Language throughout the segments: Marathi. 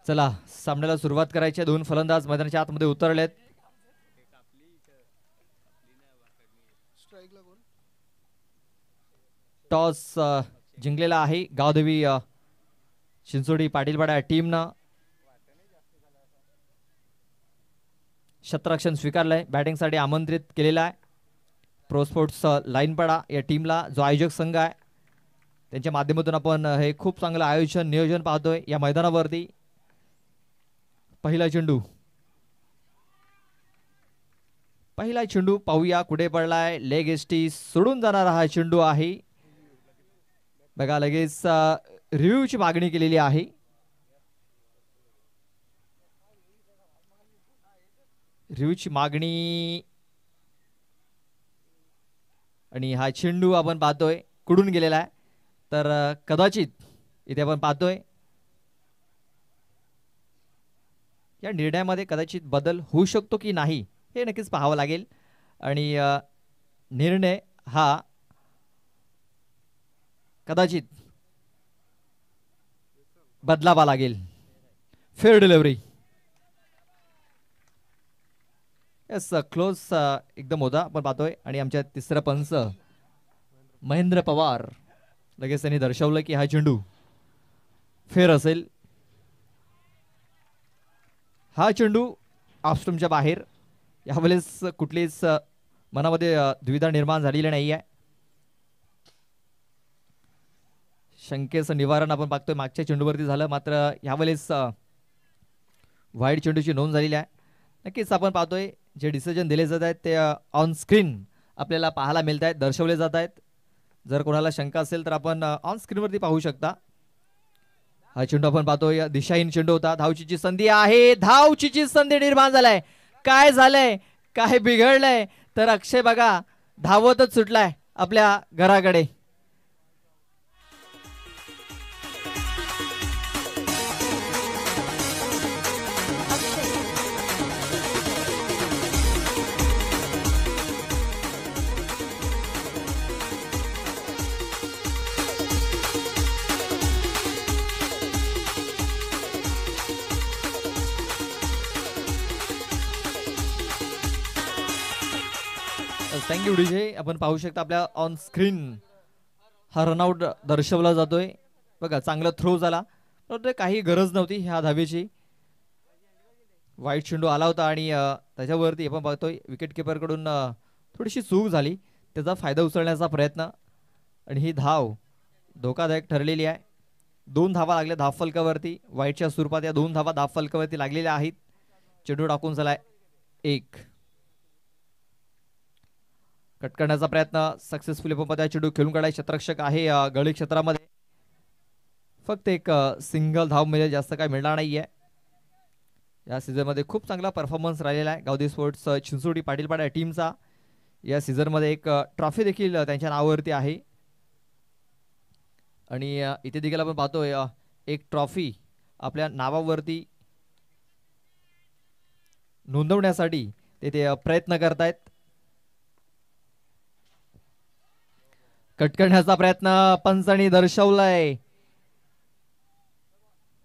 चला सामन्याला सुरुवात करायची आहे. दोन फलंदाज मैदानाच्या आतमध्ये उतरलेत. टॉस जिंकलेला आहे गावदेवी चिंचोडी पाटीलपाडा टीमनं. क्षेत्ररक्षण स्वीकारलंय. बॅटिंगसाठी आमंत्रित केलेला आहे प्रो स्पोर्ट्स लाईनपाडा या टीमला, जो आयोजक संघ आहे. त्यांच्या माध्यमातून आपण हे खूप चांगलं आयोजन नियोजन पाहतोय या मैदानावरती. पहिला चेंडू पाहूया कुठे पडलाय. लेग एसटी सोडून जाणारा हा चेंडू आहे. बघा लगेच रिव्ह्यूची मागणी केलेली आहे. रिव्ह्यूची मागणी आणि हा चेंडू आपण पाहतोय कुडून गेलेला आहे. तर कदाचित इथे आपण पाहतोय या निर्णयामध्ये कदाचित बदल होऊ शकतो की नाही हे नक्कीच पाहावं लागेल. आणि निर्णय हा कदाचित बदलावा लागेल. Fair delivery. यस क्लोज एकदम होता आपण पाहतोय. आणि आमच्या तिसरा पंच महेंद्र पवार लगेच त्यांनी दर्शवलं की हा चेंडू फेअर असेल. हा चेंडू ऑफस्टंपच्या बाहेर. यावेळेस कुठलीच मनामध्ये दुविधा निर्माण झालेली नाही आहे. शंकेचं निवारण आपण पाहतोय मागच्या चेंडूवरती झालं, मात्र यावेळेस वाईड चेंडूची नोंद झालेली आहे. नक्कीच आपण पाहतोय जे डिसिजन दिले जात आहेत ते ऑन स्क्रीन आपल्याला पाहायला मिळत आहेत, दर्शवले जात आहेत. जर कोणाला शंका असेल तर आपण ऑन स्क्रीनवरती पाहू शकता. हा चेंडू आपण पाहतोय दिशाहीन चेंडू होता. धावचीची संधी आहे. धावचीची संधी निर्माण झालाय. काय झालंय, काय बिघडलंय, तर अक्षय बघा धावतच सुटलाय आपल्या घराकडे. Thank you DJ. आपण पाहू शकता आपल्या ऑन स्क्रीन हा रनआउट दर्शवला जातोय. बघा चांगला थ्रो झाला, परंतु काही गरज नव्हती ह्या धावेची. वाईट चेंडू आला होता आणि त्याच्यावरती आपण पाहतोय विकेट किपरकडून थोडीशी चूक झाली, त्याचा फायदा उचलण्याचा प्रयत्न आणि ही धाव धोकादायक ठरलेली आहे. 2 धावा लागल्या धावफलकावरती. वाईटच्या स्वरूपात या 2 धावा धावफलकावरती लागलेल्या आहेत. चेंडू टाकून झालाय 1. कट करण्याचा प्रयत्न सक्सेसफुली पण त्या चेंडू खेळून काढाय. क्षेत्ररक्षक आहे गळी क्षेत्रामध्ये. फक्त एक सिंगल धाव मिळेल, जास्त काय मिळणार नाहीये. या सीझनमध्ये खूप चांगला परफॉर्मन्स राहिलेला आहे गावदेवी स्पोर्ट्स चिंचोडी पाटीलपाडा टीमचा. या सीझनमध्ये एक ट्रॉफी देखील त्यांच्या नावावरती आहे. आणि इथे देखील आपण पाहतोय एक ट्रॉफी आपल्या नावावरती नोंदवण्यासाठी ते प्रयत्न करतायत. कट करण्याचा प्रयत्न पंचांनी दर्शवलाय.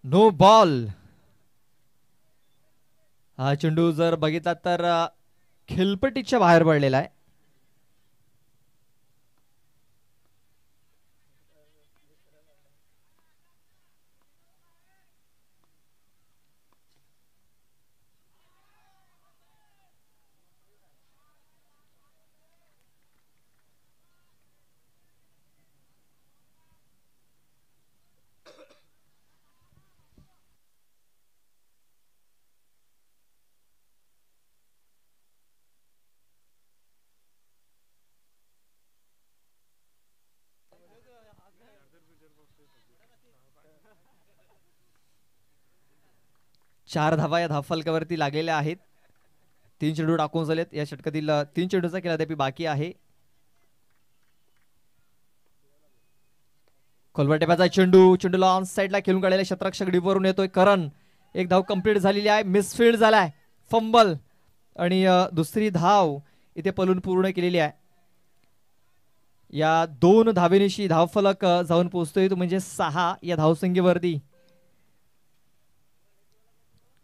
No ball. हा चेंडू जर बघितला तर खेळपट्टीच्या बाहेर पडलेला आहे. चार धावा या धावफलकावरती लागलेल्या आहेत. 3 चेंडू टाकून झालेत. या षटकातील 3 चेंडूचा केला तरी बाकी आहे. कोलवटेपाचा चेंडूला ऑन साइडला खेळून काढलेला क्षेत्ररक्षक डीपवरून येतोय. करण एक धाव कंप्लीट झालेली आहे. मिसफील्ड झालाय, फंबल आणि दुसरी धाव इथे पलून पूर्ण केलेली आहे. या 2 धावेनिशी धावफलक जाऊन पोहोचतोय तो म्हणजे 6 या धावसंख्येवरती.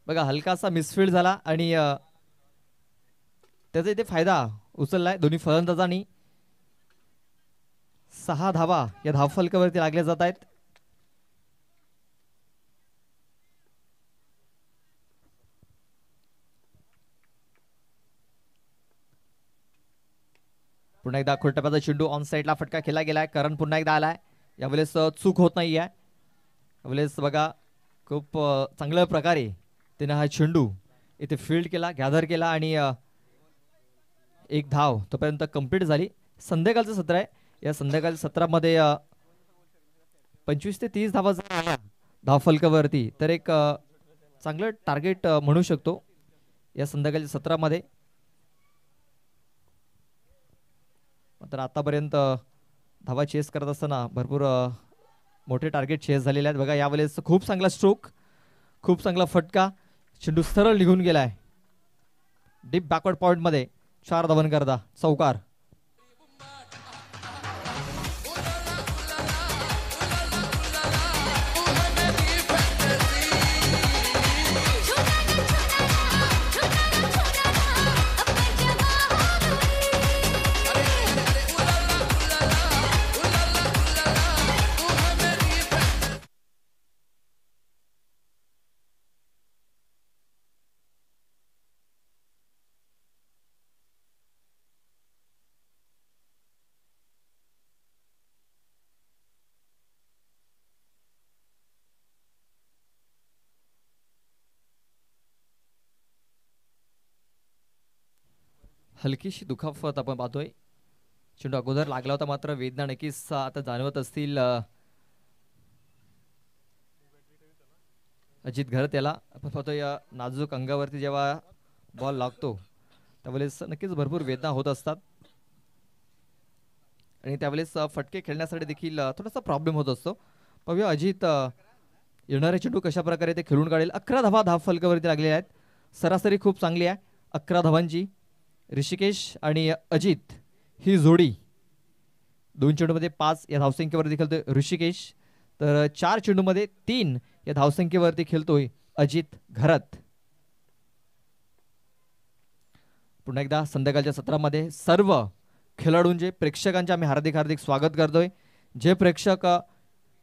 बघा हलकासा मिसफील्ड झाला आणि त्याचा इथे फायदा उचललाय दोन्ही फलंदाजांनी. 6 धावा या धावफलकावरती लागल्या जात आहेत. पुन्हा एकदा खोटप्याचा चेंडू ऑन साईडला फटका खेळला गेलाय. करण पुन्हा एकदा आलाय. यावेळेस चूक होत नाहीये. यावेळेस बघा खूप चांगल्या प्रकारे त्याने हा चेंडू इथे फील्ड केला, गॅदर केला आणि एक धाव तोपर्यंत कंप्लीट झाली. संध्याकाळचं सत्र आहे. या संध्याकाळच्या सत्रामध्ये 25 ते 30 धावा जर आल्या धावफलकावरती तर एक चांगलं टार्गेट म्हणू शकतो या संध्याकाळच्या सत्रामध्ये. मात्र आतापर्यंत धावा चेस करत असताना भरपूर मोठे टार्गेट चेस झालेले आहेत. बघा यावेळेस खूप चांगला स्ट्रोक, खूप चांगला फटका, चेंडू सरळ निघून गेलाय डीप बॅकवर्ड पॉइंट मध्ये. 4 धावन करता चौकार. हलकीशी दुखापत आपण पाहतोय. चेंडू अगोदर लागला होता मात्र वेदना नक्कीच आता जाणवत असतील अजित घरत याला. आपण पाहतोय नाजूक अंगावरती जेव्हा बॉल लागतो त्यावेळेस नक्कीच भरपूर वेदना होत असतात आणि त्यावेळेस फटके खेळण्यासाठी देखील थोडासा प्रॉब्लेम होत असतो. पाहूया अजित येणारे चेंडू कशा प्रकारे ते खेळून काढेल. 11 धावा धावफलकावरती लागलेल्या आहेत. सरासरी खूप चांगली आहे 11 धावांची. ऋषिकेश आणि अजित ही जोडी 2 चेंडूमध्ये 5 या धावसंख्येवरती खेळतोय ऋषिकेश, तर 4 चेंडूमध्ये 3 या धावसंख्येवरती खेळतोय अजित घरत. पुन्हा एकदा संध्याकाळच्या सत्रामध्ये सर्व खेळाडूंचे प्रेक्षकांचे आम्ही हार्दिक स्वागत करतोय. जे प्रेक्षक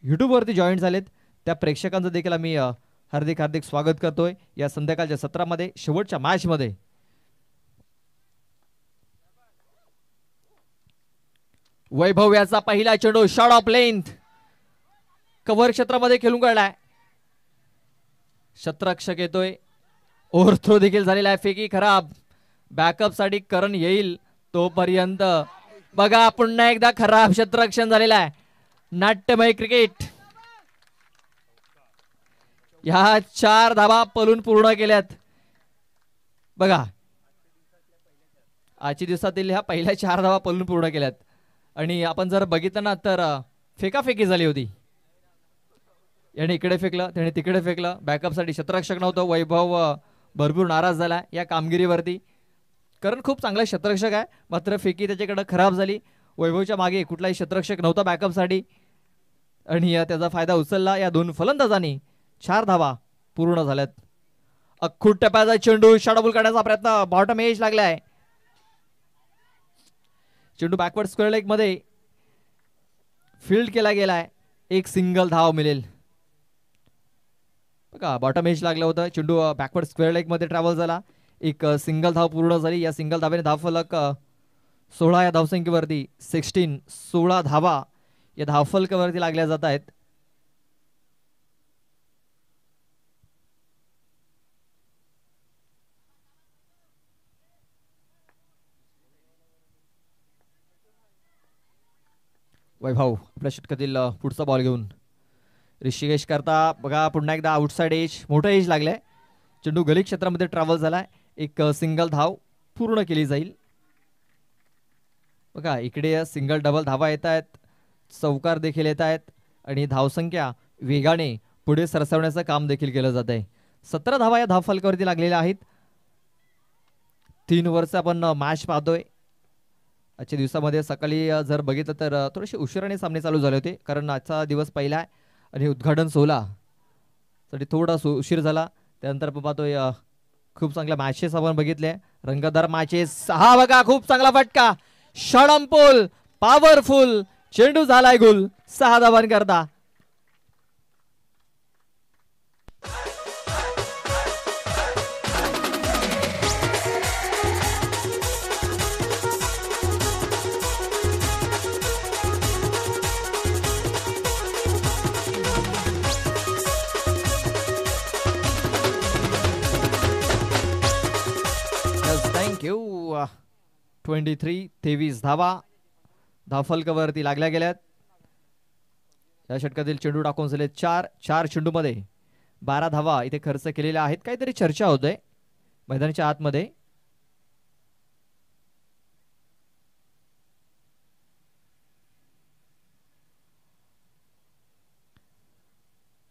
यूट्यूबवरती जॉईन झालेत त्या प्रेक्षकांचं देखील आम्ही हार्दिक स्वागत करतोय या संध्याकाळच्या सत्रामध्ये. शेवटच्या मॅचमध्ये वैभव याचा पहिला चेंडू शॉट ऑफ लेंथ कव्हर क्षेत्रामध्ये खेळून काढलाय. शतरक्षक येतोय. ओव्हर थ्रो देखील झालेला आहे. फेकी खराब. बॅकअप साठी करण येईल तोपर्यंत बघा पुन्हा एकदा खराब क्षेत्ररक्षण झालेला आहे. नाट्यमय क्रिकेट. ह्या 4 धावा पलून पूर्ण केल्यात. बघा आजच्या दिवसातील ह्या पहिल्या 4 धावा पलून पूर्ण केल्यात आणि आपण जर बघितलं ना तर फेकाफेकी झाली होती. याने इकडे फेकलं त्याने तिकडे फेकलं. बॅकअपसाठी क्षेत्ररक्षक नव्हतं. वैभव भरपूर नाराज झाला या कामगिरीवरती. कारण खूप चांगला क्षेत्ररक्षक आहे मात्र फेकी त्याच्याकडे खराब झाली. वैभवच्या मागे कुठलाही क्षेत्ररक्षक नव्हता बॅकअपसाठी आणि त्याचा फायदा उचलला या 2 फलंदाजांनी. 4 धावा पूर्ण झाल्यात. अख्खूट टप्प्याचा चेंडू शॉर्टबॉल काढण्याचा प्रयत्न बॉटम एज लागलाय. चेंडू बॅकवर्ड स्क्वेअर लेग मध्ये फील्ड केला गेलाय. एक सिंगल धाव मिळेल. बघा बॉटम एज लागलं होतं. चेंडू बॅकवर्ड स्क्वेअर लेग मध्ये ट्रॅव्हल झाला. एक सिंगल धाव पूर्ण झाली. या सिंगल धावेने धावफलक 16 या धावसंख्येवरती 16 धावा या धावफलकावरती लागल्या जात आहेत. वैभव आपल्या षटकातील पुढचा बॉल घेऊन ऋषिकेश करता बघा पुन्हा एकदा आउटसाइड एज मोठा एज लागलाय. चेंडू गली क्षेत्रामध्ये ट्रॅव्हल झालाय. एक सिंगल धाव पूर्ण केली जाईल. बघा इकडे सिंगल डबल धावा येत आहेत. चौकार देखील येत आहेत आणि धावसंख्या वेगाने पुढे सरसवण्याचं काम देखील केलं जात आहे. 17 धावा या धावफलकावरती लागलेल्या आहेत. 3 ओव्हरचा आपण मॅच पाहतोय. आजच्या दिवसामध्ये सकाळी जर बघितलं तर थोडेसे उशिराने सामने चालू झाले होते कारण आजचा दिवस पहिला आहे आणि उद्घाटन सोहळा साठी थोडा उशीर झाला त्यानंतर आपण पाहतोय खूप चांगल्या मॅचेस आपण बघितले, रंगतदार मॅचेस. हा बघा खूप चांगला फटका, षडंपोल पॉवरफुल चेंडू झालाय गोल 6 धावांकरता. थँक्यू. 23 धावा धावफलकावरती लागल्या गेल्यात. या षटकातील चेंडू टाकून झाले 4 चेंडूमध्ये 12 धावा इथे खर्च केलेल्या आहेत. काहीतरी चर्चा होते मैदानाच्या आतमध्ये.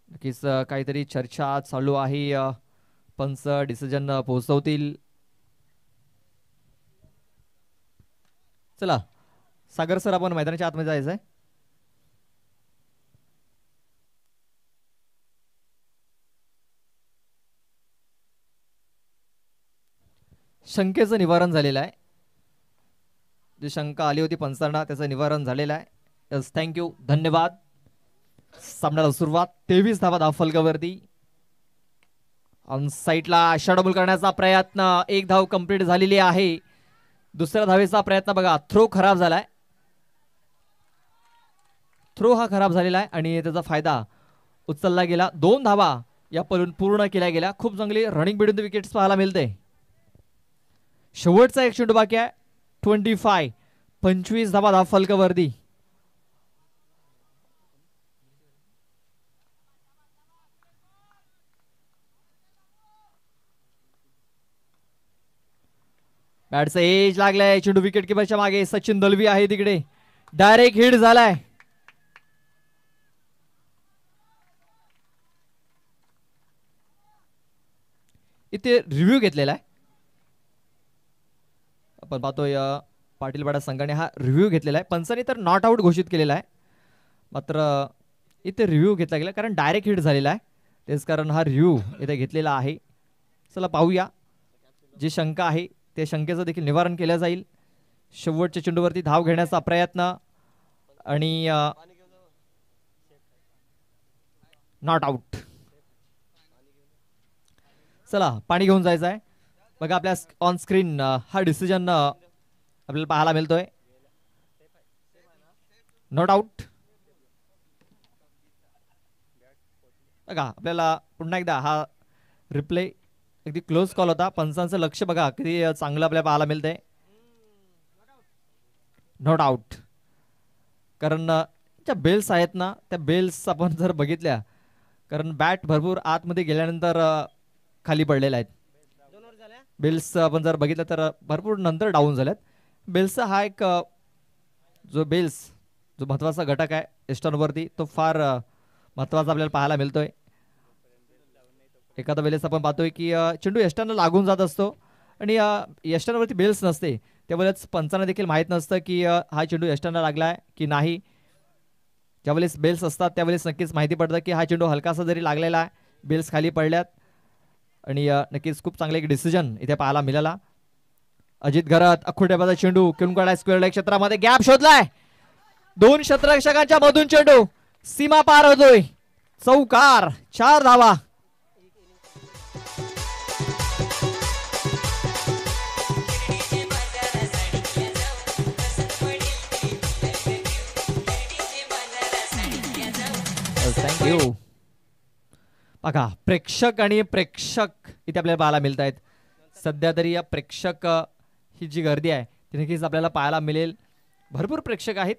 नक्कीच काहीतरी चर्चा चालू आहे. पंच डिसिजन पोहोचवतील. चला सागर सर, आपण मैदानाच्या आतमध्ये जायचंय. शंकेचं निवारण झालेलं आहे. जी शंका आली होती पंचांना त्याचं निवारण झालेलं आहे. यस, थँक्यू, धन्यवाद. सामन्याला सुरुवात. 23 धावा धावफलकावरती. ऑन साईडला षडबुल करण्याचा प्रयत्न, 1 धाव कंप्लीट झालेली आहे. दुसऱ्या धावेचा प्रयत्न बघा, थ्रो खराब झालाय. थ्रो हा खराब झालेला आहे आणि त्याचा फायदा उचलला गेला. 2 धावा या पलून पूर्ण केल्या गेल्या. खूप चांगली रनिंग बिटवीन द विकेट्स पाहायला मिळते. शेवटचा एक चेंडू बाकी आहे. 25 धावा धावफलकावरती. बॅटचा एज लागलाय. चेंडू विकेट किपरच्या मागे. सचिन दलवी आहे तिकडे. डायरेक्ट हिट झालाय. इथे रिव्ह्यू घेतलेला आहे. आपण पाहतोय पाटील पाडा संघाने हा रिव्ह्यू घेतलेला आहे. पंचांनी तर नॉट आउट घोषित केलेला आहे, मात्र इथे रिव्ह्यू घेतला गेला कारण डायरेक्ट हिट झालेला आहे. तेच कारण हा रिव्ह्यू इथे घेतलेला आहे. चला पाहूया, जी शंका आहे त्या शंकेचं देखील निवारण केलं जाईल. शेवटच्या चेंडूवरती धाव घेण्याचा प्रयत्न आणि नॉट आउट. चला पाणी घेऊन जायचं आहे. बघा आपल्या ऑन स्क्रीन हा डिसिजन आपल्याला पाहायला मिळतोय. Not out. बघा आपल्याला पुन्हा एकदा हा रिप्ले, अगदी क्लोज कॉल होता. पंचांचं लक्ष बघा किती चांगलं आपल्याला पाहायला मिळतंय. Not out. कारण ज्या बेल्स आहेत ना, त्या बेल्स आपण जर बघितल्या, कारण बॅट भरपूर आतमध्ये गेल्यानंतर खाली पडलेल्या आहेत. बेल्स आपण जर बघितलं तर भरपूर नंतर डाऊन झाल्यात. बेल्सचा हा एक जो महत्त्वाचा घटक आहे एस्टर्नवरती, तो फार महत्त्वाचा आपल्याला पाहायला मिळतोय. एखाद्या वेळेस आपण पाहतोय की चेंडू एस्टर्नला लागून जात असतो आणि एस्टर्नवरती बेल्स नसते. त्यावेळेस पंचांना देखील माहीत नसतं की हा चेंडू एस्टर्नला लागलाय की नाही. ज्यावेळेस बेल्स असतात त्यावेळेस नक्कीच माहिती पडतं की हा चेंडू हलकासा जरी लागलेला आहे, बेल्स खाली पडल्यात. आणि नक्कीच खूप चांगले एक डिसिजन इथे पाहायला मिळाला. अजित घरात अखुट्याबाजा चेंडू खेळून काढाय स्क्वेअर लेग क्षेत्रामध्ये, गॅप शोधलाय. 2 क्षेत्ररक्षकांच्या मधून चेंडू सीमा पार होतोय. चौकार. 4 धावा. थँक्यू. बघा प्रेक्षक आणि प्रेक्षक इथे आपल्याला पाहायला मिळत आहेत. सध्या तरी या प्रेक्षक ही जी गर्दी आहे ती नक्कीच आपल्याला पाहायला मिळेल. भरपूर प्रेक्षक आहेत,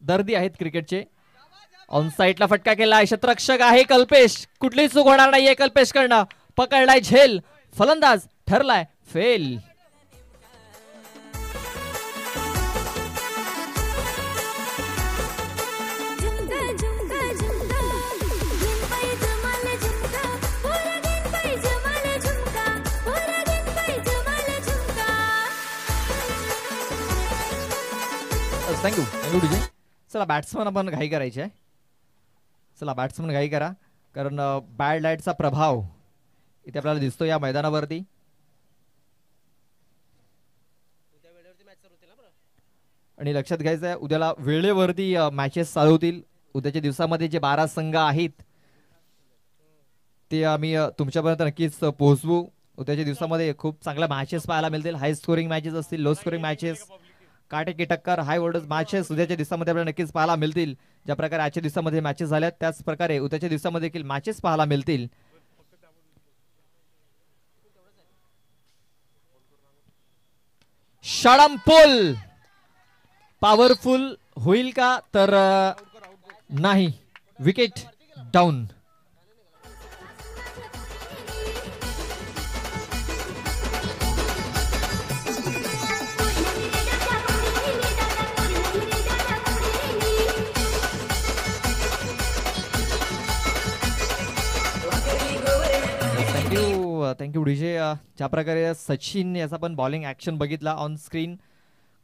दर्दी आहेत क्रिकेटचे. ऑन साईडला फटका केला. क्षेत्ररक्षक आहे कल्पेश. कुठलीच चूक होणार नाहीये कल्पेश कडनं. पकडलाय झेल. फलंदाज ठरलाय फेल. Thank you DJ. चला बॅट्समन आपण घाई करायची आहे. चला बॅट्समन घाई करा, कारण बॅड लाईटचा प्रभाव इथे आपल्याला दिसतो या मैदानावरती. आणि लक्षात घ्यायचं आहे उद्याला वेळेवरती मॅचेस चालू होतील. उद्याच्या दिवसामध्ये जे 12 संघ आहेत ते आम्ही तुमच्यापर्यंत नक्कीच पोहोचवू. उद्याच्या दिवसामध्ये खूप चांगल्या मॅचेस पाहायला मिळतील. हाय स्कोरिंग मॅचेस असतील, लो स्कोरिंग मॅचेस, काटेकी टक्कर, हाय वोल्टेज मॅचेस उद्याच्या दिवसामध्ये आपल्याला नक्कीच पाहायला मिळतील. ज्या प्रकारे आजच्या दिवसामध्ये मॅचेस झाल्यात त्याच प्रकारे उद्याच्या दिवसामध्ये देखील मॅचेस पाहायला मिळतील. शाळांपोल पॉवरफुल होईल का तर नाही, विकेट डाऊन. Thank you DJ. ज्या प्रकारे सचिन याचा पण बॉलिंग ॲक्शन बघितला ऑन स्क्रीन,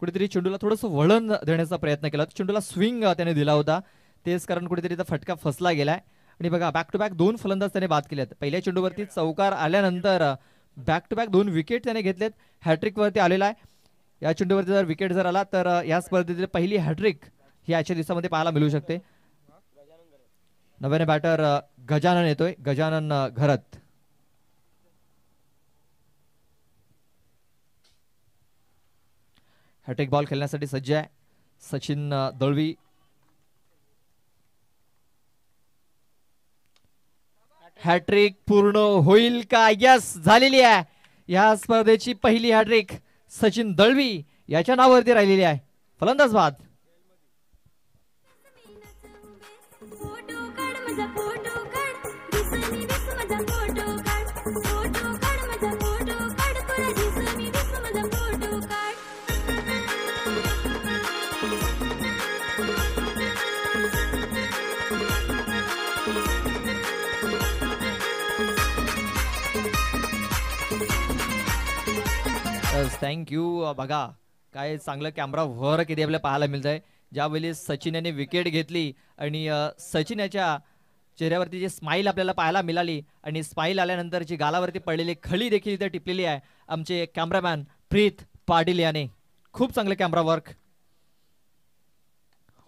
कुठेतरी चेंडूला थोडंसं वळण देण्याचा प्रयत्न केला. चेंडूला स्विंग त्याने दिला होता, तेच कारण कुठेतरी फटका फसला गेलाय. आणि बघा बॅक टू बॅक 2 फलंदाज त्याने बाद केलेत. पहिल्या चेंडूवरती चौकार आल्यानंतर बॅक टू बॅक 2 विकेट त्याने घेतलेत. हॅट्रिक वरती आलेला आहे. या चेंडूवरती जर विकेट जर आला तर या स्पर्धेतील पहिली हॅट्रिक ही आजच्या दिवसामध्ये पाहायला मिळू शकते. नव्याने बॅटर गजानन येतोय, गजानन घरत. हॅट्रिक बॉल खेळण्यासाठी सज्ज आहे सचिन दळवी. हॅट्रिक पूर्ण होईल का? यस, झालेली आहे. या स्पर्धेची पहिली हॅट्रिक सचिन दळवी याच्या नावावरती राहिलेली आहे. फलंदाज बाद. थँक्यू. बघा काय चांगलं कॅमेरा वर्क इथे आपल्याला पाहायला मिळत आहे. ज्यावेळी सचिन याने विकेट घेतली आणि सचिन याच्या चेहऱ्यावरती जी स्माईल आपल्याला पाहायला मिळाली आणि स्माईल आल्यानंतर जी गालावरती पडलेली खळी देखील इथे टिपलेली आहे आमचे कॅमेरामॅन प्रीत पाटील याने. खूप चांगलं कॅमेरा वर्क.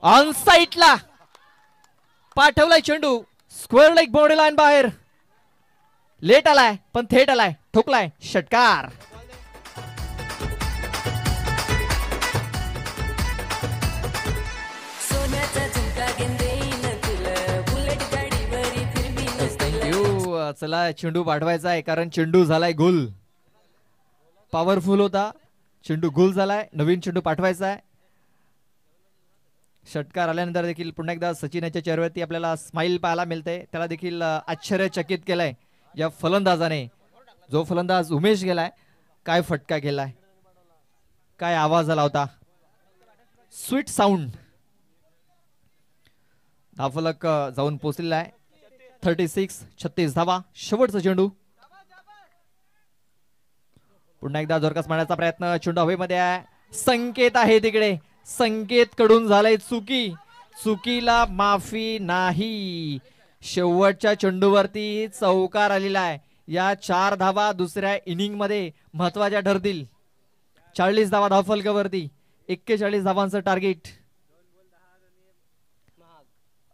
ऑन साईडला पाठवलाय चेंडू, स्क्वेअर लेग बाउंड्री लाईन बाहेर. लेट आलाय पण थेट आलाय, ठोकलाय, षटकार. चला चेंडू पाठवायचा आहे कारण चेंडू झालाय गोल. पॉवरफुल होता चेंडू, गोल झालाय. नवीन चेंडू पाठवायचा आहे. षटकार आल्यानंतर देखील पुन्हा एकदा सचिन याच्या चेहऱ्यावरती आपल्याला स्माइल पाहायला मिळते. त्याला देखील आश्चर्यचकित केलंय या फलंदाजाने. जो फलंदाज उमेश गेलाय, काय फटका केलाय, काय आवाज आला होता, स्वीट साऊंड. धावफलक जाऊन पोहोचलेला आहे. 36 धावा. शेवटचा चेंडू. पुन्हा एकदा जोरकस मारण्याचा प्रयत्न. चेंडू हवेमध्ये आहे. संकेत आहे तिकडे, संकेत कडून झालंय चुकी. चुकीला माफी नाही. शेवटच्या चेंडूवरती चौकार आलेला आहे. या 4 धावा दुसऱ्या इनिंग मध्ये महत्वाच्या ठरतील. 40 धावा धावफलकावरती, 41 धावांचं टार्गेट.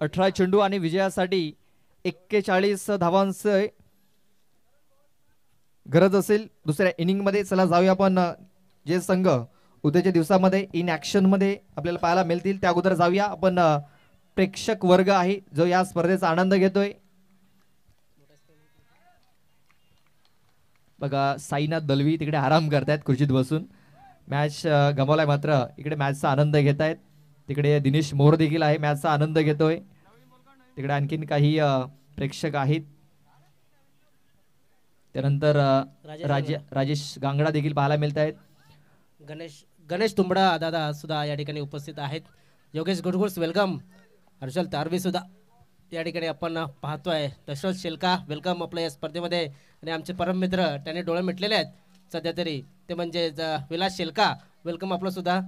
18 चेंडू आणि विजयासाठी 41 धावांचं गरज असेल दुसऱ्या इनिंग मध्ये. चला जाऊया आपण जे संघ उद्याच्या दिवसामध्ये इन ऍक्शन मध्ये आपल्याला पाहायला मिळतील त्या अगोदर जाऊया आपण. प्रेक्षक वर्ग आहे जो या स्पर्धेचा आनंद घेतोय. बघा साईनाथ दलवी तिकडे आराम करतायत खुर्चीत बसून. मॅच गमावलाय मात्र इकडे मॅचचा आनंद घेत आहेत. तिकडे दिनेश मोर देखील आहे, मॅचचा आनंद घेतोय. तिकडे आणखीन काही प्रेक्षक आहेत. त्यानंतर राजेश गांगडा देखील पाहायला मिळत आहेत. गणेश तुंबडा दादा सुद्धा या ठिकाणी उपस्थित आहेत. योगेश गुडगुड्स वेलकम. हर्षल तारवी सुद्धा या ठिकाणी आपण पाहतोय. दशरथ शेलका वेलकम आपल्या या स्पर्धेमध्ये. आणि आमचे परम मित्र त्याने डोळे मिटलेले आहेत सध्या तरी, ते म्हणजे विलास शेलका वेलकम आपलं सुद्धा.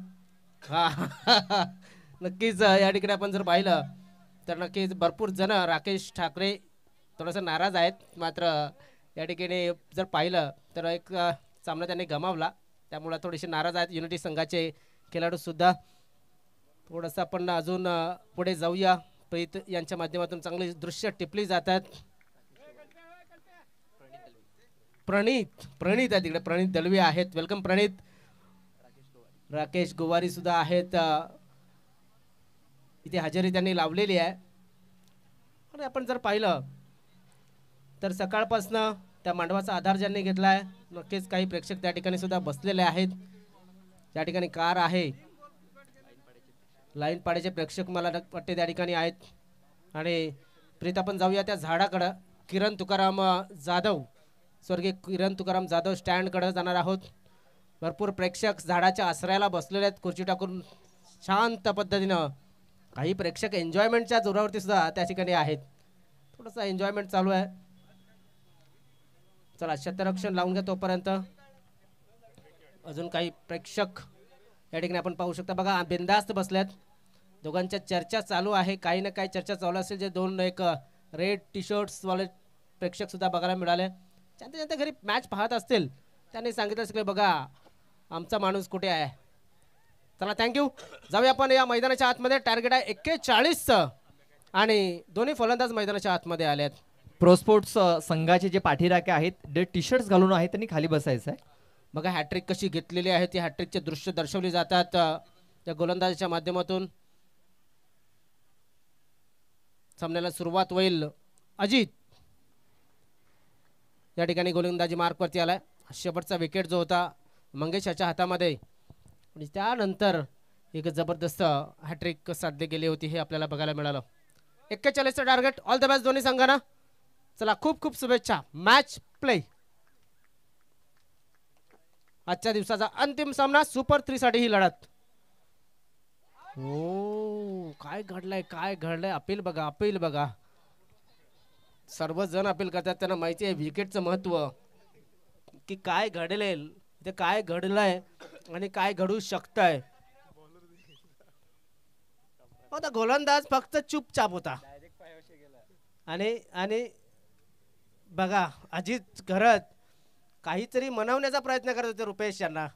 हा नक्कीच या ठिकाणी आपण जर पाहिलं तर नक्कीच भरपूर जण राकेश ठाकरे थोडंसं नाराज आहेत. मात्र या ठिकाणी जर पाहिलं तर एक सामना त्यांनी गमावला, त्यामुळे थोडेसे नाराज आहेत युनिटी संघाचे खेळाडू सुद्धा. थोडंसं आपण अजून पुढे जाऊया. प्रीत यांच्या माध्यमातून चांगली दृश्य टिपली जातात. प्रणित आहे तिकडे, प्रणित दलवी आहेत. वेलकम प्रणित. राकेश गोवारी सुद्धा आहेत. इथे हजेरी त्यांनी लावलेली आहे. आणि आपण जर पाहिलं तर सकाळपासनं त्या मांडवाचा आधार ज्यांनी घेतलाय, नक्कीच काही प्रेक्षक त्या ठिकाणी सुद्धा बसलेले आहेत. त्या ठिकाणी कार आहे, लाईन पाड्याचे प्रेक्षक मला वाटते त्या ठिकाणी आहेत. आणि प्रीत आपण जाऊया त्या झाडाकडं. किरण तुकाराम जाधव, स्वर्गीय किरण तुकाराम जाधव स्टँडकडे जाणार आहोत. भरपूर प्रेक्षक झाडाच्या आश्रयाला बसलेले आहेत खुर्ची टाकून शांत पद्धतीनं. काही प्रेक्षक एन्जॉयमेंटच्या जोरावरती सुद्धा त्या ठिकाणी आहेत. थोडंसं एन्जॉयमेंट चालू आहे. चला क्षेत्ररक्षण लावून घ्या तोपर्यंत. अजून काही प्रेक्षक या ठिकाणी आपण पाहू शकता. बघा बिंदास्त बसल्यात. दोघांच्या चर्चा चालू आहे. काही ना काही चर्चा चालू असेल. जे दोन एक रेड टी शर्ट्स वाले प्रेक्षक सुद्धा बघायला मिळाले. ज्यांच्या घरी मॅच पाहत असतील त्यांनी सांगितलं असेल बघा आमचा माणूस कुठे आहे. चला थँक्यू. जाऊया आपण या मैदानाच्या आतमध्ये. टार्गेट आहे 41 आणि दोन्ही फलंदाज मैदानाच्या आतमध्ये आलेत. प्रो स्पोर्ट्स संघाचे जे पाठीराखे आहेत ते टी शर्ट्स घालून आहेत, त्यांनी खाली बसायचं आहे. बघा हॅट्रिक कशी घेतलेली आहे. ती हॅट्रिकचे दृश्य दर्शवली जातात त्या गोलंदाजाच्या माध्यमातून. सामन्याला सुरुवात होईल. अजित या ठिकाणी गोलंदाजी मार्कवरती आलाय. शेवटचा विकेट जो होता मंगेश याच्या हातामध्ये आणि त्यानंतर एक जबरदस्त हॅट्रिक साध्य केली होती हे आपल्याला बघायला मिळालं. 41चं टार्गेट. ऑल द बेस्ट दोन्ही संघांना. चला खूप खूप शुभेच्छा. Match play. आजच्या दिवसाचा अंतिम सामना सुपर 3 साठी ही लढत. ओ काय घडलंय. अपील बघा. सर्वजण अपील करतात. त्यांना माहिती आहे विकेटचं महत्व, की काय घडलेल ते काय घडलंय आणि काय घडू शकतंय. होता गोलंदाज फक्त चुपचाप होता. आणि बघा अजित घरत काहीतरी मनवण्याचा प्रयत्न करत होते रुपेश यांना.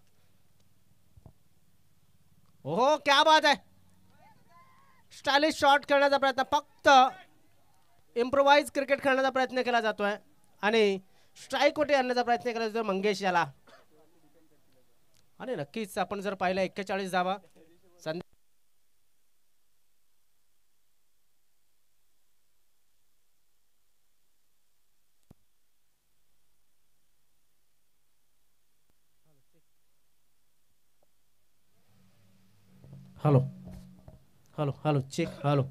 हो क्या बात आहे. स्टायलिश शॉट खेळण्याचा प्रयत्न, फक्त इम्प्रोवाइज क्रिकेट खेळण्याचा प्रयत्न केला जातोय आणि स्ट्राईक वरती आणण्याचा प्रयत्न केला जातोय मंगेश याला. आणि नक्कीच आपण जर पाहिलं 41 धावा. Hello check. हॅलो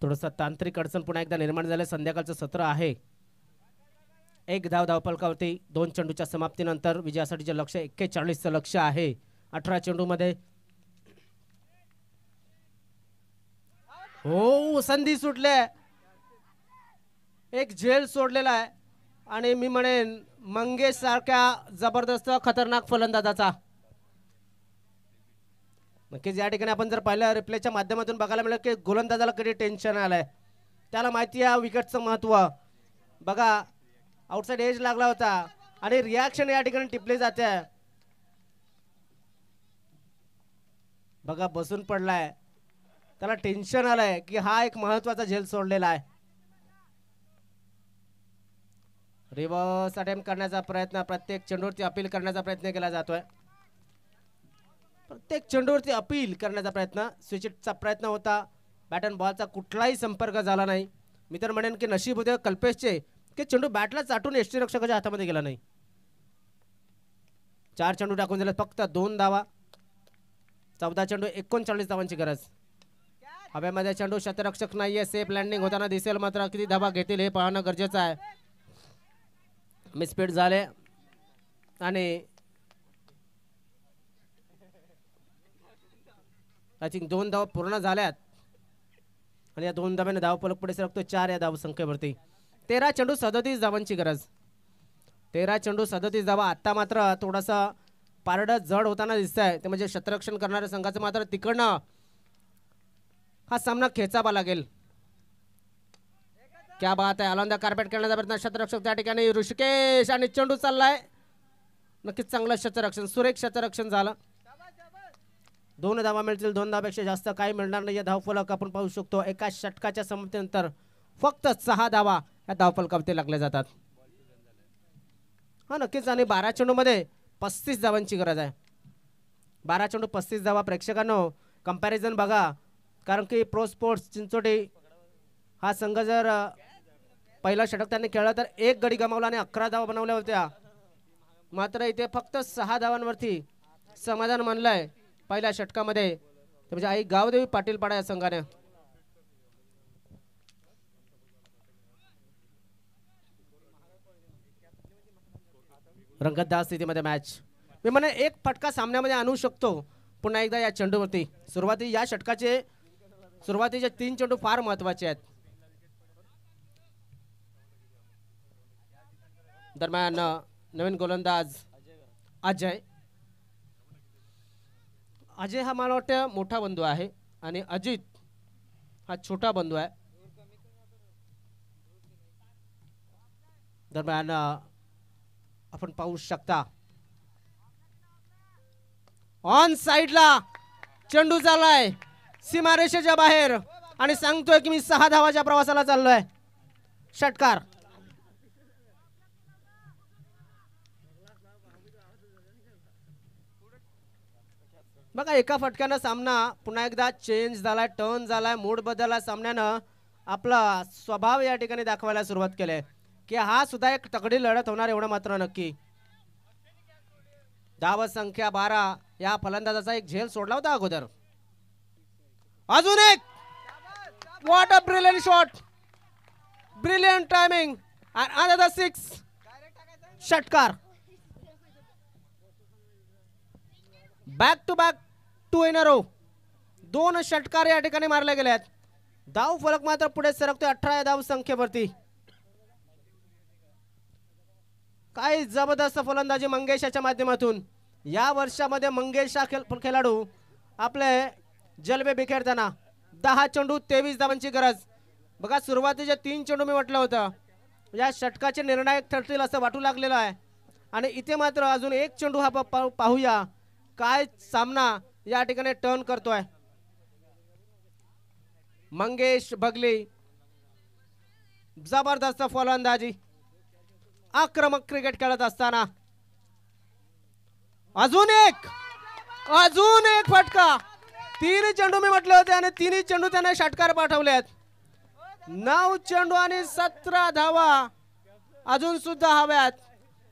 थोडंसं तांत्रिक अडचण पुन्हा एकदा निर्माण झाले. संध्याकाळचं सत्र आहे. 1 धाव धावफलकावरती 2 चेंडूच्या समाप्तीनंतर विजयासाठीचे लक्ष 41चं लक्ष आहे. 18 चेंडूमध्ये. हो संधी सुटले. एक झेल सोडलेला आहे आणि मी म्हणेन मंगेश सारख्या जबरदस्त खतरनाक फलंदाजाचा. नक्कीच या ठिकाणी आपण जर पाहिलं रिप्लेच्या माध्यमातून बघायला मिळेल की गोलंदाजाला कधी टेन्शन आलंय. त्याला माहिती आहे विकेटचं महत्व. बघा आउटसाइड एज लागला होता आणि रिॲक्शन या ठिकाणी टिपली जाते. बघा बसून पडलाय. त्याला टेन्शन आलंय की हा एक महत्वाचा झेल सोडलेला आहे. रिव्हर्स अटेम्प्ट करण्याचा प्रयत्न, प्रत्येक चेंडूवरती अपील करण्याचा प्रयत्न केला जातोय. प्रत्येक चेंडूवरती अपील करण्याचा प्रयत्न. स्विचचा प्रयत्न होता. बॅट अँड बॉलचा कुठलाही संपर्क झाला नाही. मी तर म्हणेन की नशीब होते कल्पेशचे की चेंडू बॅटला चाटून यष्टीरक्षकाच्या हातामध्ये गेला नाही. 4 चेंडू टाकून दिले, फक्त 2 धावा. 14 चेंडू 39 धावांची गरज. हवेमध्ये चेंडू, क्षेत्ररक्षक नाहीये. सेफ लँडिंग होताना दिसेल, मात्र किती धावा घेतील हे पाहणं गरजेचं आहे. मिसफीट झाले आणि आय थिंक 2 धावा पूर्ण झाल्यात आणि या 2 धाव्याने धावफलक पुढे सरकतो 4 या धावसंख्येवरती. 13 चेंडू 37 धावांची गरज. 13 चेंडू 37 धावा. आता मात्र थोडासा पारडं जड होताना दिसत आहे ते म्हणजे क्षेत्ररक्षण करणाऱ्या संघाचं मात्र तिकडनं हा सामना खेचावा लागेल. क्या बात आहे. आलांदा कार्पेट खेळण्याचा प्रयत्न क्षेत्ररक्षक त्या ठिकाणी ऋषिकेश आणि चेंडू चाललाय. नक्कीच चांगलं क्षेत्ररक्षण सुरेख क्षेत्ररक्षण झालं. 2 धावा मिळतील. 2 धावापेक्षा जास्त काही मिळणार नाही. धावफलक आपण पाहू शकतो एका षटकाच्या समाप्तीनंतर फक्त 6 धावा या धावफलकावरती लागल्या जातात. हा नक्कीच. आणि 12 चेंडूमध्ये 35 धावांची गरज आहे. 12 चेंडू 35 धावा. प्रेक्षकांनो कंपॅरिझन बघा, कारण की प्रो स्पोर्ट्स चिंचोटी हा संघ जर पहिला षटक त्यांनी खेळला तर 1 गडी गमावला आणि 11 धावा बनवल्या होत्या. मात्र इथे फक्त 6 धावांवरती समाधान मानलंय पहिल्या षटकामध्ये. ते म्हणजे आई गावदेवी पाटील पाडा या संघाने. रंगतदार स्थितीमध्ये मॅच. मी म्हणे एक फटका सामन्यामध्ये आणू शकतो पुन्हा एकदा या चेंडूवरती. या षटकाचे सुरुवातीचे 3 चेंडू फार महत्वाचे आहेत. दरम्यान नवीन गोलंदाज अजय हा मला वाटतं मोठा बंधू आहे आणि अजित हा छोटा बंधू आहे. दरम्यान आपण पाहू शकता ऑन साइडला चेंडू झालाय सीमारेषेच्या बाहेर आणि सांगतोय की मी 6 धावाच्या प्रवासाला चाललोय. षटकार. बघा एका फटक्यानं सामना पुन्हा एकदा चेंज झालाय, टर्न झालाय, मूड बदलला. सामन्यानं आपला स्वभाव या ठिकाणी दाखवायला सुरुवात केली की हा सुद्धा एक तगडी लढत होणार एवढं मात्र नक्की. धाव संख्या 12. या फलंदाजाचा एक झेल सोडला होता अगोदर. अजून एक. What a brilliant shot, brilliant timing and another 6. षटकार. Back to back 2 in a row. 2 षटकार या ठिकाणी मारले गेले आहेत. धाव फलक मात्र पुढे सरकतोय 18 धाव संख्येवरती. काय जबरदस्त फलंदाजी मंगेशाच्या माध्यमातून. या वर्षामध्ये मंगेश खेळाडू आपले जलबे बिखेरताना 10 चेंडू 23 धावांची गरज. बघा सुरुवातीचे 3 चेंडू मी म्हटलं होतं या षटकाचे निर्णायक ठरतील असं वाटू लागलेलं आहे. आणि इथे मात्र अजून एक चेंडू हा पाहूया काय सामना या ठिकाणी टर्न करतोय. मंगेश बगली जबरदस्त फलंदाजी, आक्रमक क्रिकेट खेळत असताना अजून एक फटका. 3 चेंडू मी म्हटले होते आणि 3 चेंडू त्याने षटकार पाठवलेत. 9 चेंडू आणि 17 धावा अजून सुद्धा हव्यात.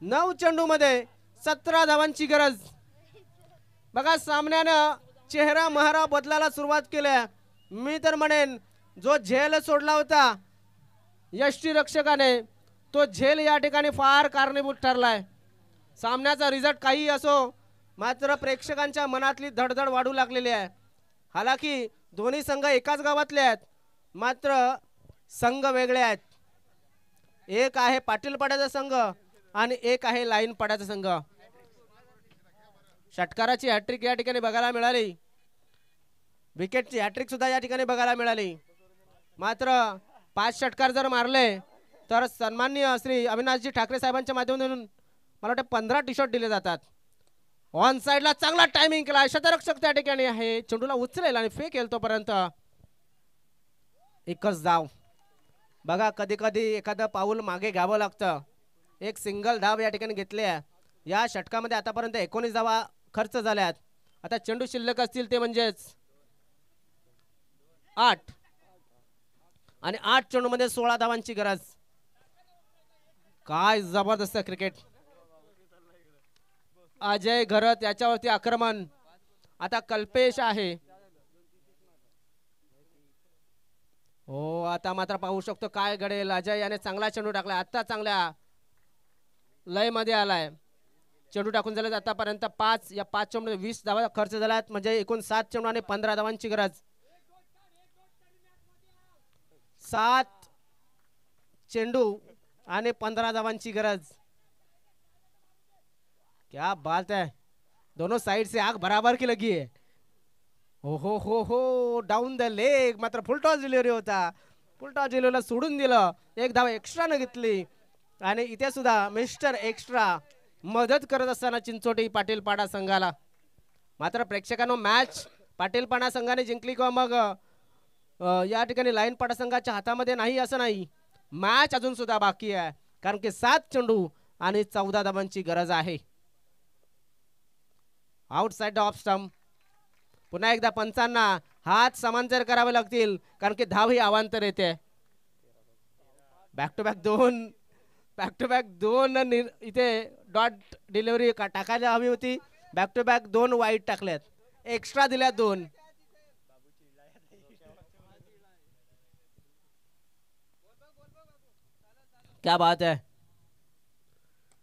9 चेंडू मध्ये 17 धावांची गरज. बघा सामन्यानं चेहरा महरा बदलायला सुरुवात केली. मी तर म्हणेन जो झेल सोडला होता यष्टीरक्षकाने तो झेल या ठिकाणी फार कारणीभूत ठरलाय. सामन्याचा रिझल्ट काही असो मात्र प्रेक्षकांच्या मनातली धडधड वाढू लागलेली आहे. हालाकी दोन्ही संघ एकाच गावातले आहेत मात्र संघ वेगळे आहेत. एक आहे पाटील पाड्याचा संघ आणि एक आहे लाईन पाड्याचा संघ. षटकाराची हॅट्रिक या ठिकाणी बघायला मिळाली, विकेटची हॅट्रिक सुद्धा या ठिकाणी बघायला मिळाली. मात्र 5 षटकार जर मारले तर सन्माननीय श्री अविनाशजी ठाकरे साहेबांच्या माध्यमातून मला वाटतं 15 टी-शर्ट दिले जातात. ऑन साइडला चांगला टायमिंग केला. क्षेत्ररक्षक त्या ठिकाणी आहे, चेंडूला उचलेल आणि फेक येईल तोपर्यंत एकच धाव. बघा कधी कधी एखादं पाऊल मागे घ्यावं लागतं. एक सिंगल धाव या ठिकाणी घेतली आहे. या षटकामध्ये आतापर्यंत 19 धावा खर्च झाल्यात. आता चेंडू शिल्लक असतील ते म्हणजेच 8 आणि 8 चेंडू मध्ये 16 धावांची गरज. काय जबरदस्त क्रिकेट. अजय घरत याच्यावरती आक्रमण. आता कल्पेश आहे. हो आता मात्र पाहू शकतो काय घडेल. अजय याने चांगला चेंडू टाकला. आता चांगल्या लय मध्ये आलाय. चेंडू टाकून झाले आतापर्यंत 5 या 5 चेंडू 20 धावा खर्च झाल्यात म्हणजे एकूण 7 चेंडू आणि 15 धावांची गरज. 7 चेंडू आणि 15 धावांची गरज. क्या बात आहे. दोनों साइड से आग बराबर की लगी है. हो डाऊन द लेग. मात्र फुलटॉस डिलिव्हरी होता. फुलटॉस डिलिव्हरीला सोडून दिलं. एक धाव एक्स्ट्रा न घेतली आणि इथे सुद्धा मिस्टर एक्स्ट्रा मदत करत असताना चिंचोटी पाटीलपाडा संघाला. मात्र प्रेक्षकांनो मॅच पाटीलपाडा संघाने जिंकली किंवा मग या ठिकाणी लाईन पाडा संघाच्या हातामध्ये नाही असं नाही. मॅच अजून सुद्धा बाकी आहे कारण की 7 चेंडू आणि 14 धावांची गरज आहे. Outside off stump. पुन्हा एकदा पंचांना हात समांतर करावे लागतील कारण की धाव ही अवांतर येते. बॅक टू बॅक दोन इथे डॉट डिलिव्हरी टाकायला हवी होती. बॅक टू बॅक 2 वाईट टाकल्यात. एक्स्ट्रा दिल्यात 2. क्या बात आहे.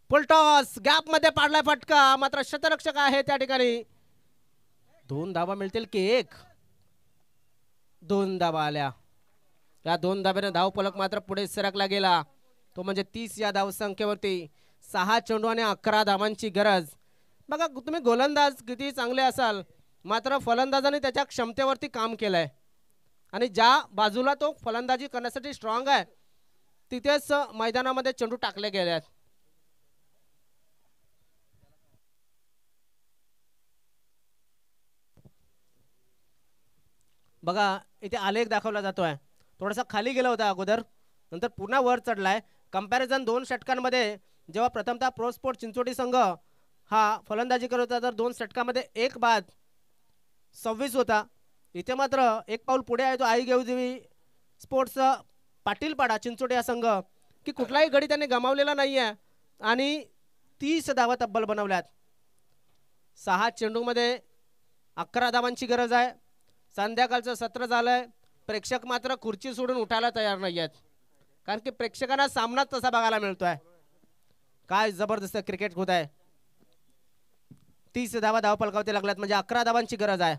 फुलटॉस गॅप मध्ये पाडलाय फटका. मात्र शतरक्षक आहे त्या ठिकाणी. 2 धावा मिळतील की 1. 2 धावा आल्या. या 2 धाब्याने धाव फलक मात्र पुढे सरकला गेला. तो म्हणजे 30 या धाव संख्येवरती 6 चेंडू आणि 11 धावांची गरज. बघा तुम्ही गोलंदाज किती चांगले असाल मात्र फलंदाजाने त्याच्या क्षमतेवरती काम केलंय आणि ज्या बाजूला तो फलंदाजी करण्यासाठी स्ट्रॉंग आहे तिथेच मैदानामध्ये चेंडू टाकले गेले आहेत. बघा इथे आलेख दाखवला जातोय. थोडासा खाली गेला होता अगोदर नंतर पुन्हा वर चढलाय. कंपॅरिझन 2 षटकांमध्ये जेव्हा प्रथमतः प्रो स्पोर्ट चिंचोटी संघ हा फलंदाजी करत होता तर 2 षटकामध्ये 1 बाद 26 होता. इथे मात्र 1 पाऊल पुढे आहे तो आई गेवदेवी स्पोर्ट्स पाटीलपाडा चिंचोटी हा संघ की कुठलाही गडी त्यांनी गमावलेला नाही आहे आणि 30 धावा तब्बल बनवल्यात. 6 चेंडूमध्ये 11 धावांची गरज आहे. संध्याकाळचं सत्र झालंय. प्रेक्षक मात्र खुर्ची सोडून उठायला तयार नाही आहेत कारण की प्रेक्षकांना सामना तसा बघायला मिळतोय. काय जबरदस्त क्रिकेट होत आहे. 30 धावा धाव फलकावरती लागल्यात म्हणजे 11 धावांची गरज आहे.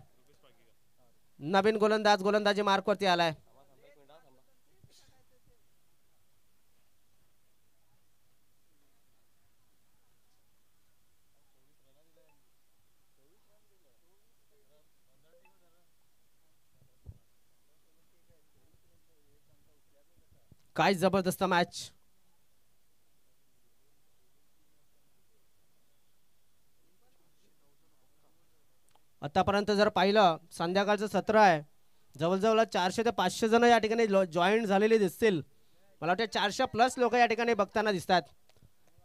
नवीन गोलंदाजी मार्कवरती आलाय. काय जबरदस्त मॅच. आतापर्यंत जर पाहिलं संध्याकाळचं सत्र आहे जवळजवळ 400 ते 500 जण या ठिकाणी जॉईन झालेले दिसतील. मला वाटतं 400 प्लस लोक या ठिकाणी बघताना दिसतात.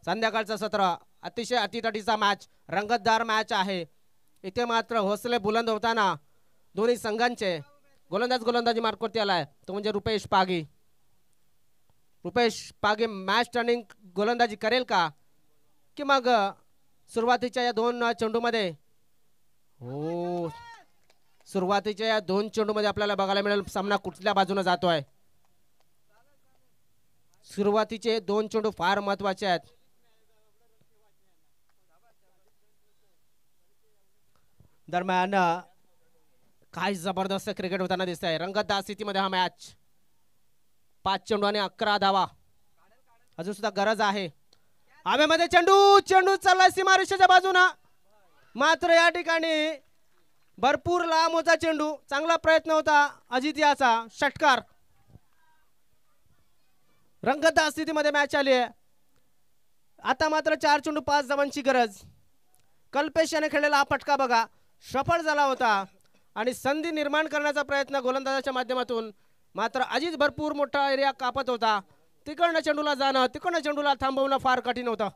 संध्याकाळचं सत्र अतिशय अतितटीचा मॅच रंगतदार मॅच आहे. इथे मात्र हौसले बुलंद होताना दोन्ही संघांचे गोलंदाजी मार्कवरती आलाय तो म्हणजे रुपेश पागे मॅच टर्निंग गोलंदाजी करेल का की मग सुरुवातीच्या या 2 चेंडूमध्ये हो सुरुवातीच्या या 2 चेंडूमध्ये आपल्याला बघायला मिळेल सामना कुठल्या बाजूने जातोय. सुरुवातीचे 2 चेंडू फार महत्वाचे आहेत. दरम्यान काय जबरदस्त क्रिकेट होताना दिसत आहे. रंगतदार स्थितीमध्ये हा मॅच 5 चेंडू आणि 11 धावा अजून सुद्धा गरज आहे. हवेमध्ये चेंडू चाललाय सीमारेषेच्या बाजूना मात्र या ठिकाणी भरपूर लांब होता चेंडू. चांगला प्रयत्न होता अजित याचा. षटकार. रंगतदार स्थितीमध्ये मॅच आली आहे. आता मात्र 4 चेंडू 5 धावांची गरज. कल्पेश याने खेळलेला हा फटका बघा सफल झाला होता आणि संधी निर्माण करण्याचा प्रयत्न गोलंदाजाच्या माध्यमातून मात्र अजित भरपूर मोठा एरिया कापत होता. तिकडनं चेंडूला जाणं तिकडनं चेंडूला थांबवणं फार कठीण होतं.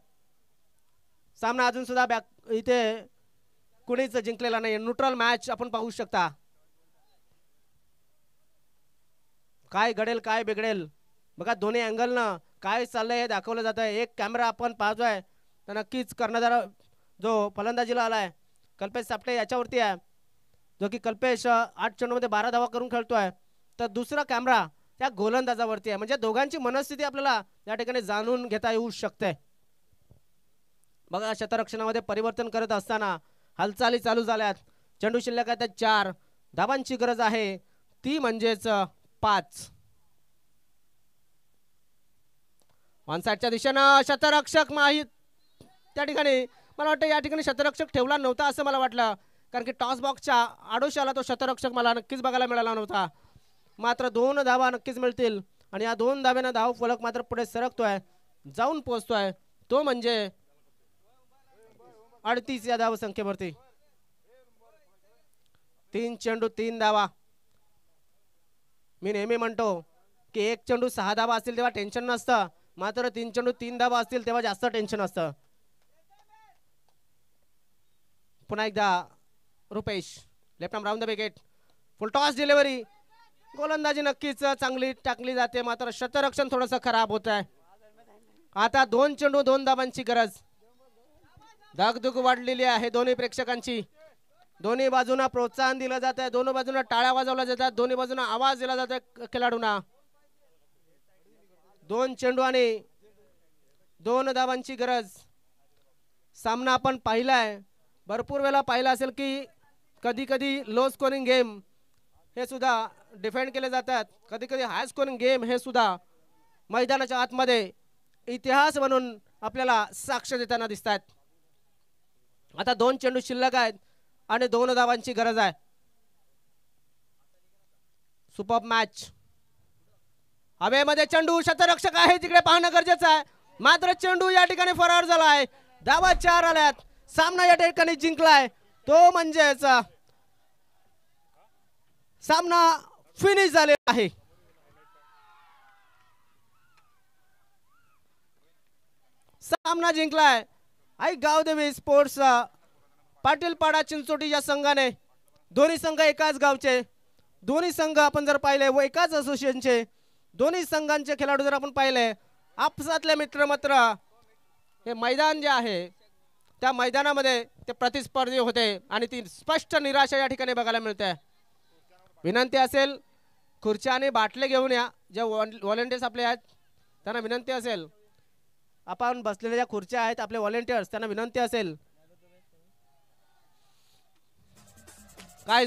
सामना अजून सुद्धा इथे कुणीच जिंकलेला नाही. न्यूट्रल मॅच आपण पाहू शकता. काय घडेल काय बिघडेल बघा दोन्ही अँगलनं काय चाललंय हे दाखवलं जात आहे. एक कॅमेरा आपण पाहतोय तर नक्कीच कर्णधार जो फलंदाजीला आलाय कल्पेश सापटे याच्यावरती आहे जो की कल्पेश 8 चेंडूमध्ये 12 धावा करून खेळतोय. तर दुसरा कॅमेरा त्या गोलंदाजावरती आहे म्हणजे दोघांची मनस्थिती आपल्याला या ठिकाणी जाणून घेता येऊ शकते. बघा शतरक्षणामध्ये परिवर्तन करत असताना हालचाली चालू झाल्यात. चेंडू शिल्लक आहे 4 धावांची गरज आहे ती म्हणजेच 5. ऑनसाइडच्या दिशेनं शतरक्षक माहीत त्या ठिकाणी मला वाटतं या ठिकाणी शतरक्षक ठेवला नव्हता असं मला वाटलं, कारण की टॉस बॉक्सच्या आडोशाला तो शतरक्षक मला नक्कीच बघायला मिळाला नव्हता. मात्र 2 धावा नक्कीच मिळतील आणि या 2 धाब्यानं धाव फलक मात्र पुढे सरकतोय, जाऊन पोहोचतोय, तो म्हणजे 38 या धाव संख्येवरती. 3 चेंडू 3 धावा. मी नेहमी म्हणतो की 1 चेंडू 6 धावा असतील तेव्हा टेन्शन नसतं, मात्र 3 चेंडू 3 धावा असतील तेव्हा जास्त टेन्शन असतं. पुन्हा एकदा Rupesh left arm round the wicket, full toss delivery, गोलंदाजी नक्कीच चांगली टाकली जाते, मात्र शतरक्षण थोडंसं खराब होत आहे. आता 2 चेंडू 2 धावांची गरज. धाकधूक वाढलेली आहे दोन्ही प्रेक्षकांची, दोन्ही बाजूंना प्रोत्साहन दिलं जात आहे, दोन्ही बाजूंना टाळ्या वाजवल्या जातात, दोन्ही बाजूंना आवाज दिला जातो खेळाडूंना. 2 चेंडू आणि 2 धावांची गरज. सामना आपण पाहिलाय, भरपूर वेळा पाहिला असेल की कधी कधी लो स्कोरिंग गेम हे सुद्धा डिफेंड केले जातात, कधी कधी हाय स्कोरिंग गेम हे सुद्धा मैदानाच्या आतमध्ये इतिहास म्हणून आपल्याला साक्ष देताना दिसतात. आता 2 चेंडू शिल्लक आहेत आणि 2 धावांची गरज आहे. Super match. हवेमध्ये चेंडू, शतरक्षक आहे तिकडे पाहणं गरजेचं आहे, मात्र चेंडू या ठिकाणी फरार झाला आहे. धावा 4 आल्यात, सामना या ठिकाणी जिंकलाय, तो म्हणजेच सामना फिनिश झालेला आहे. सामना जिंकलाय आई गावदेवी स्पोर्ट्स पाटीलपाडा चिंचोटी या संघाने. दोन्ही संघ एकाच गावचे, दोन्ही संघ आपण जर पाहिले व एकाच असोसिएशनचे, दोन्ही संघांचे खेळाडू जर आपण पाहिले, आपसातले मित्र मात्र हे मैदान जे आहे त्या मैदानामध्ये ते प्रतिस्पर्धी होते आणि ती स्पष्ट निराशा या ठिकाणी बघायला मिळते. विनंती असेल खुर्च्या आणि बाटले घेऊन या, जे व्हॉलेंटियर्स आपले आहेत त्यांना विनंती असेल, आपण बसलेल्या ज्या खुर्च्या आहेत आपले व्हॉलेंटियर्स त्यांना विनंती असेल काय